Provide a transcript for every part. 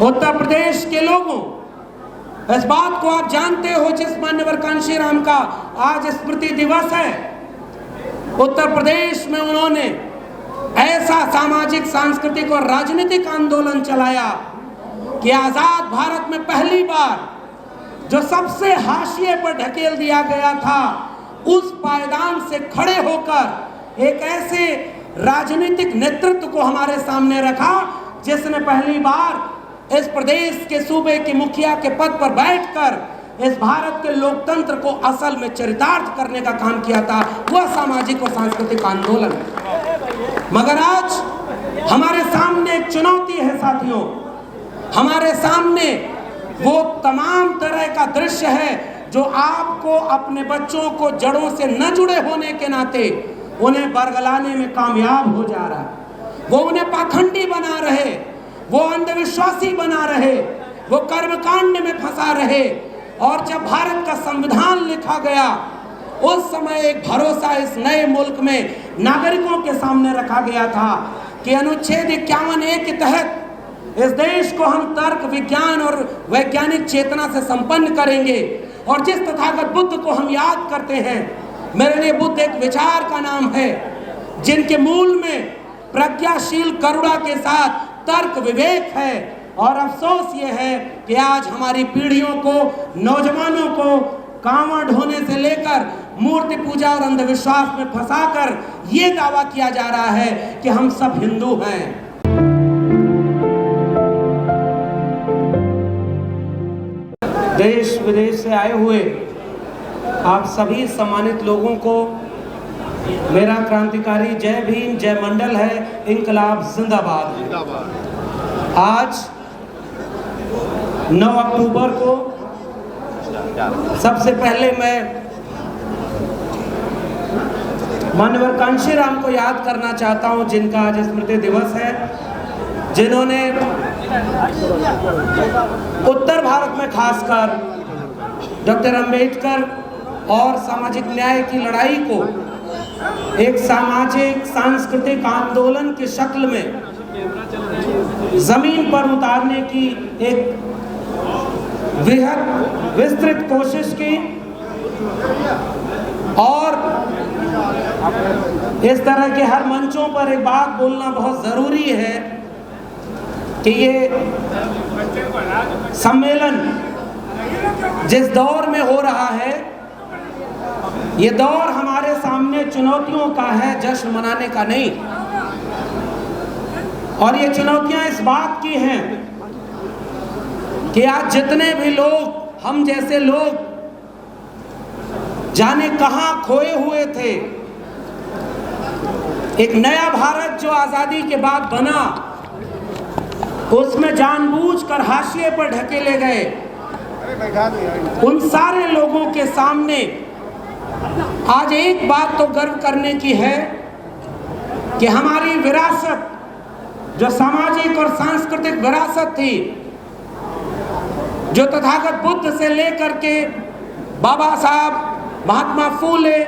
उत्तर प्रदेश के लोगों, इस बात को आप जानते हो, जिस मान्यवर कांशीराम का आज स्मृति दिवस है, उत्तर प्रदेश में उन्होंने ऐसा सामाजिक, सांस्कृतिक और राजनीतिक आंदोलन चलाया कि आजाद भारत में पहली बार जो सबसे हाशिए पर ढकेल दिया गया था, उस पायदान से खड़े होकर एक ऐसे राजनीतिक नेतृत्व को हमारे सामने रखा जिसने पहली बार इस प्रदेश के सूबे के मुखिया के पद पर बैठकर इस भारत के लोकतंत्र को असल में चरितार्थ करने का काम किया था। वह सामाजिक और सांस्कृतिक आंदोलन। मगर आज हमारे सामने एक चुनौती है साथियों, हमारे सामने वो तमाम तरह का दृश्य है जो आपको अपने बच्चों को जड़ों से न जुड़े होने के नाते उन्हें बरगलाने में कामयाब हो जा रहा है। वो उन्हें पाखंडी बना रहे, वो अंधविश्वासी बना रहे, वो कर्मकांड में फंसा रहे। और जब भारत का संविधान लिखा गया, उस समय एक भरोसा इस नए मुल्क में नागरिकों के सामने रखा गया था कि अनुच्छेद 51A के तहत इस देश को हम तर्क, विज्ञान और वैज्ञानिक चेतना से संपन्न करेंगे। और जिस तथागत बुद्ध को हम याद करते हैं, मेरे लिए बुद्ध एक विचार का नाम है जिनके मूल में प्रज्ञाशील करुणा के साथ तर्क, विवेक है। और अफसोस ये है कि आज हमारी पीढ़ियों को, नौजवानों को कांवड़ ढोने से लेकर मूर्ति पूजा और अंधविश्वास में फंसाकर ये दावा किया जा रहा है कि हम सब हिंदू हैं। देश विदेश से आए हुए आप सभी सम्मानित लोगों को मेरा क्रांतिकारी जय भीम, जय मंडल है, इंकलाब जिंदाबाद। आज 9 अक्टूबर को सबसे पहले मैं मान्यवर कांशीराम को याद करना चाहता हूं, जिनका आज स्मृति दिवस है, जिन्होंने उत्तर भारत में खासकर डॉक्टर अंबेडकर और सामाजिक न्याय की लड़ाई को एक सामाजिक, सांस्कृतिक आंदोलन की शक्ल में जमीन पर उतारने की एक वृहद विस्तृत कोशिश की। और इस तरह के हर मंचों पर एक बात बोलना बहुत जरूरी है कि ये सम्मेलन जिस दौर में हो रहा है, ये दौर हमारे सामने चुनौतियों का है, जश्न मनाने का नहीं। और ये चुनौतियां इस बात की हैं कि आज जितने भी लोग, हम जैसे लोग जाने कहां खोए हुए थे, एक नया भारत जो आजादी के बाद बना, उसमें जानबूझकर हाशिए पर ढकेले गए, उन सारे लोगों के सामने आज एक बात तो गर्व करने की है कि हमारी विरासत, जो सामाजिक और सांस्कृतिक विरासत थी, जो तथागत बुद्ध से लेकर के बाबा साहब, महात्मा फूले,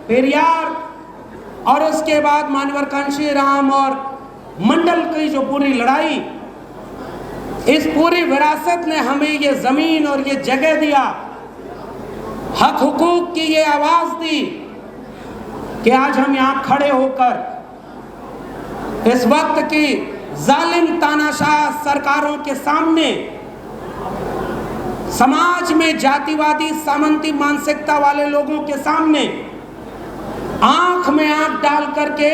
पेरियार और उसके बाद मान्यवर कांशीराम और मंडल की जो पूरी लड़ाई, इस पूरी विरासत ने हमें ये जमीन और ये जगह दिया, हक हुकूक की ये आवाज दी कि आज हम यहां खड़े होकर इस वक्त की जालिम तानाशाह सरकारों के सामने, समाज में जातिवादी सामंती मानसिकता वाले लोगों के सामने आंख में आंख डाल करके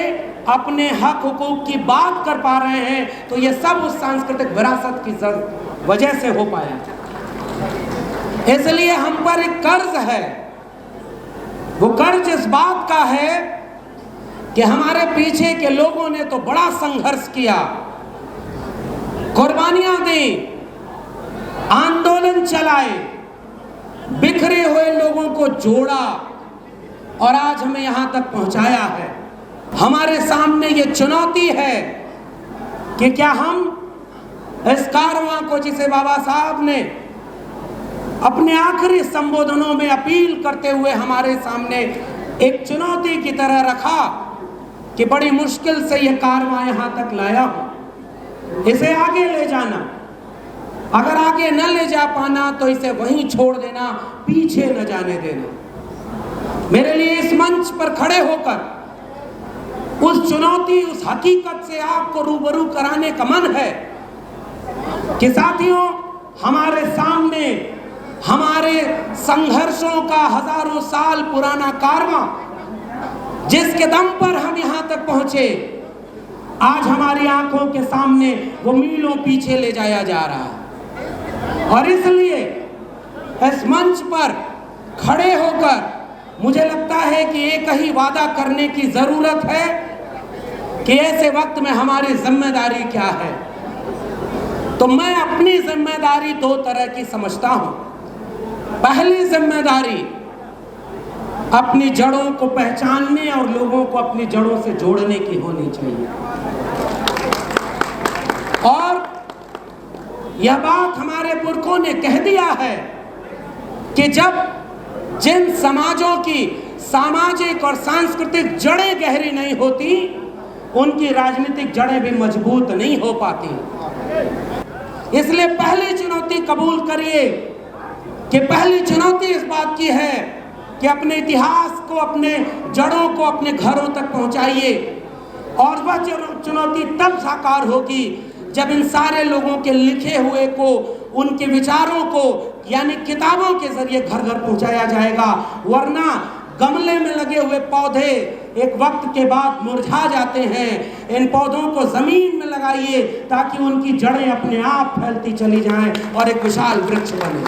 अपने हक हुकूक की बात कर पा रहे हैं, तो ये सब उस सांस्कृतिक विरासत की वजह से हो पाया। इसलिए हम पर एक कर्ज है। वो कर्ज इस बात का है कि हमारे पीछे के लोगों ने तो बड़ा संघर्ष किया, कुर्बानियां दी, आंदोलन चलाए, बिखरे हुए लोगों को जोड़ा और आज हमें यहां तक पहुंचाया है। हमारे सामने ये चुनौती है कि क्या हम इस कारवां को, जिसे बाबा साहब ने अपने आखिरी संबोधनों में अपील करते हुए हमारे सामने एक चुनौती की तरह रखा कि बड़ी मुश्किल से ये कारवां यहां तक लाया हूं, इसे आगे ले जाना, आगे न ले जा पाना तो इसे वहीं छोड़ देना, पीछे न जाने देना। मेरे लिए इस मंच पर खड़े होकर उस चुनौती, उस हकीकत से आपको रूबरू कराने का मन है कि साथियों, हमारे सामने हमारे संघर्षों का हजारों साल पुराना कारवां, जिसके दम पर हम यहां तक पहुंचे, आज हमारी आंखों के सामने वो मीलों पीछे ले जाया जा रहा है। और इसलिए इस मंच पर खड़े होकर मुझे लगता है कि एक ही वादा करने की जरूरत है कि ऐसे वक्त में हमारी जिम्मेदारी क्या है। तो मैं अपनी जिम्मेदारी दो तरह की समझता हूं। पहली जिम्मेदारी अपनी जड़ों को पहचानने और लोगों को अपनी जड़ों से जोड़ने की होनी चाहिए। और यह बात हमारे पुरखों ने कह दिया है कि जब जिन समाजों की सामाजिक और सांस्कृतिक जड़ें गहरी नहीं होती, उनकी राजनीतिक जड़ें भी मजबूत नहीं हो पाती। इसलिए पहली चुनौती कबूल करिए कि पहली चुनौती इस बात की है कि अपने इतिहास को, अपने जड़ों को अपने घरों तक पहुंचाइए। और वह चुनौती तब साकार होगी जब इन सारे लोगों के लिखे हुए को, उनके विचारों को यानी किताबों के जरिए घर घर पहुंचाया जाएगा। वरना गमले में लगे हुए पौधे एक वक्त के बाद मुरझा जाते हैं। इन पौधों को जमीन में लगाइए ताकि उनकी जड़ें अपने आप फैलती चली जाएं और एक विशाल वृक्ष बने।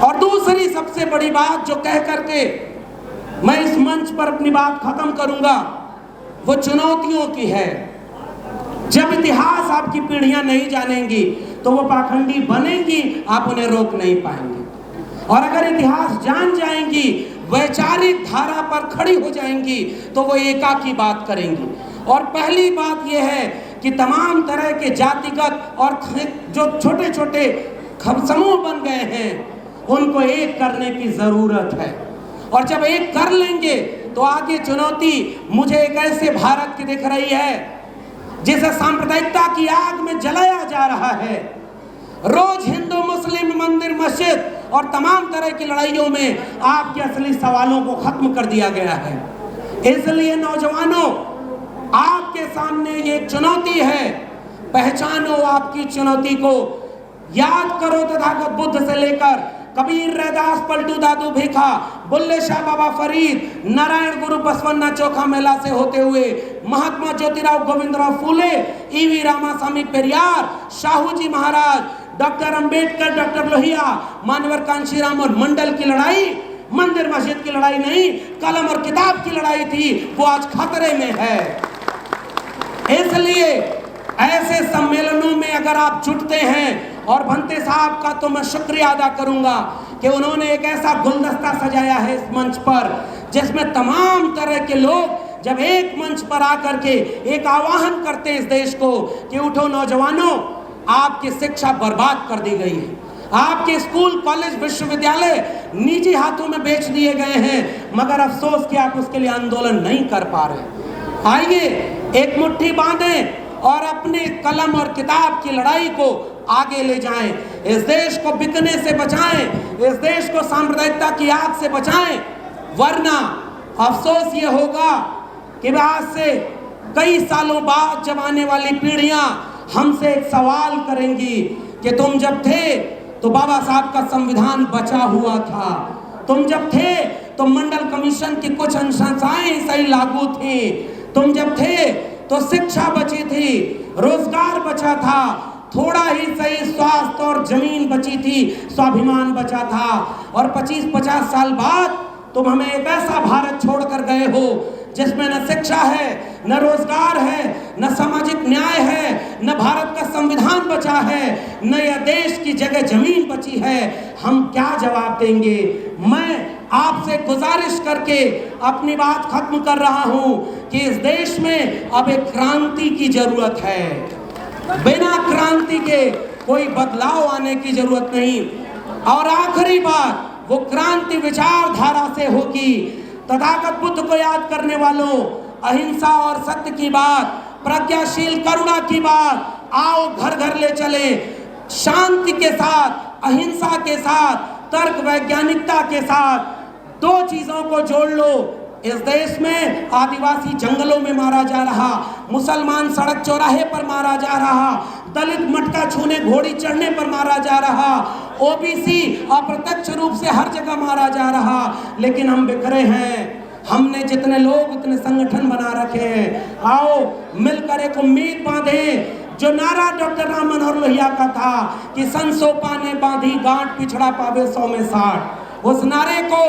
और दूसरी सबसे बड़ी बात जो कह करके मैं इस मंच पर अपनी बात खत्म करूंगा, वो चुनौतियों की है। जब इतिहास आपकी पीढ़ियां नहीं जानेंगी तो वो पाखंडी बनेंगी, आप उन्हें रोक नहीं पाएंगे। और अगर इतिहास जान जाएंगी, वैचारिक धारा पर खड़ी हो जाएंगी, तो वो एकाकी बात करेंगी। और पहली बात यह है कि तमाम तरह के जातिगत और जो छोटे छोटे समूह बन गए हैं, उनको एक करने की जरूरत है। और जब एक कर लेंगे तो आगे चुनौती मुझे एक ऐसे भारत की दिख रही है जिसे सांप्रदायिकता की आग में जलाया जा रहा है। रोज हिंदू मुस्लिम, मंदिर मस्जिद और तमाम तरह की लड़ाइयों में आपके असली सवालों को खत्म कर दिया गया है। इसलिए नौजवानों, आपके सामने ये चुनौती है, पहचानो आपकी चुनौती को। याद करो तथागत बुद्ध से लेकर कबीर, रैदास, पलटू दादू भीखा, बुल्ले शाह बाबा फरीद, नारायण गुरु बसवन्ना चोखा मेला से होते हुए महात्मा ज्योतिराव गोविंदराव फूले, ईवी रामास्वामी पेरियार, शाहू जी महाराज, डॉक्टर अंबेडकर, डॉक्टर लोहिया, मानवर कांशीराम और मंडल की लड़ाई मंदिर मस्जिद की लड़ाई नहीं, कलम और किताब की लड़ाई थी। वो आज खतरे में है। इसलिए ऐसे सम्मेलनों में अगर आप जुटते हैं, और भंते साहब का तो मैं शुक्रिया अदा करूंगा कि उन्होंने एक ऐसा गुलदस्ता सजाया है इस मंच पर, जिसमें तमाम तरह के लोग जब एक मंच पर आकर के एक आह्वान करते हैं इस देश को कि उठो नौजवानों, आपकी शिक्षा बर्बाद कर दी गई है, आपके स्कूल, कॉलेज, विश्वविद्यालय निजी हाथों में बेच दिए गए हैं, मगर अफसोस कि आप उसके लिए आंदोलन नहीं कर पा रहे। आइए एक मुट्ठी बांधें और अपने कलम और किताब की लड़ाई को आगे ले जाएं। इस देश को बिकने से बचाएं, इस देश को सांप्रदायिकता की आग से बचाएं। वरना अफसोस ये होगा कि आज से कई सालों बाद जब आने वाली पीढ़ियां हमसे एक सवाल करेंगी कि तुम जब थे तो बाबा साहब का संविधान बचा हुआ था, तुम जब थे तो मंडल कमीशन की कुछ अनुशंसाएं सही लागू थी, तुम जब थे तो शिक्षा बची थी, रोजगार बचा था, थोड़ा ही सही स्वास्थ्य और जमीन बची थी, स्वाभिमान बचा था। और 25-50 साल बाद तुम हमें एक ऐसा भारत छोड़कर गए हो जिसमें न शिक्षा है, न रोजगार है, न सामाजिक न्याय है, न भारत का संविधान बचा है, न यह देश की जगह जमीन बची है। हम क्या जवाब देंगे? मैं आपसे गुजारिश करके अपनी बात खत्म कर रहा हूं कि इस देश में अब एक क्रांति की जरूरत है। बिना क्रांति के कोई बदलाव आने की जरूरत नहीं। और आखिरी बात, वो क्रांति विचारधारा से होगी। तथागत बुद्ध को याद करने वालों, अहिंसा और सत्य की बात, प्रज्ञाशील करुणा की बात आओ घर घर ले चले। शांति के साथ, अहिंसा के साथ, तर्क वैज्ञानिकता के साथ दो चीजों को जोड़ लो। इस देश में आदिवासी जंगलों में मारा जा रहा, मुसलमान सड़क चौराहे पर मारा जा रहा, दलित मटका छूने घोड़ी चढ़ने पर मारा जा रहा, ओबीसी अप्रत्यक्ष रूप से हर जगह मारा जा रहा, लेकिन हम बिखरे हैं। हमने जितने लोग उतने संगठन बना रखे हैं। आओ मिलकर एक उम्मीद बांधे। जो नारा डॉक्टर राम मनोहर लोहिया का था कि सन सोपा ने बांधी गांठ, पिछड़ा पावे 100 में 60, उस नारे को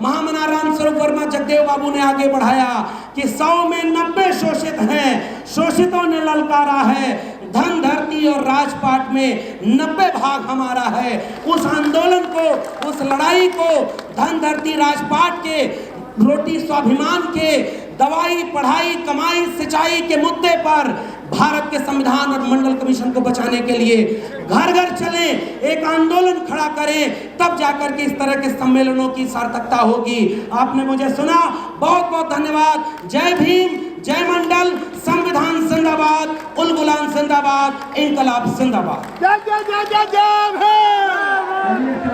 महामना राम स्वरूप वर्मा जगदेव बाबू ने आगे बढ़ाया कि 100 में 90 शोषित हैं, शोषितों ने ललकारा है, धन धरती और राजपाट में 90 भाग हमारा है। उस आंदोलन को, उस लड़ाई को धन धरती राजपाट के, रोटी स्वाभिमान के, दवाई पढ़ाई कमाई सिंचाई के मुद्दे पर भारत के संविधान और मंडल कमीशन को बचाने के लिए घर घर चलें, एक आंदोलन खड़ा करें, तब जाकर के इस तरह के सम्मेलनों की सार्थकता होगी। आपने मुझे सुना, बहुत बहुत धन्यवाद। जय भीम, जय मंडल, संविधान जिंदाबाद, उल गुलाम जिंदाबाद, इनकलाब जिंदाबाद। जय जय जय जय जय भीम।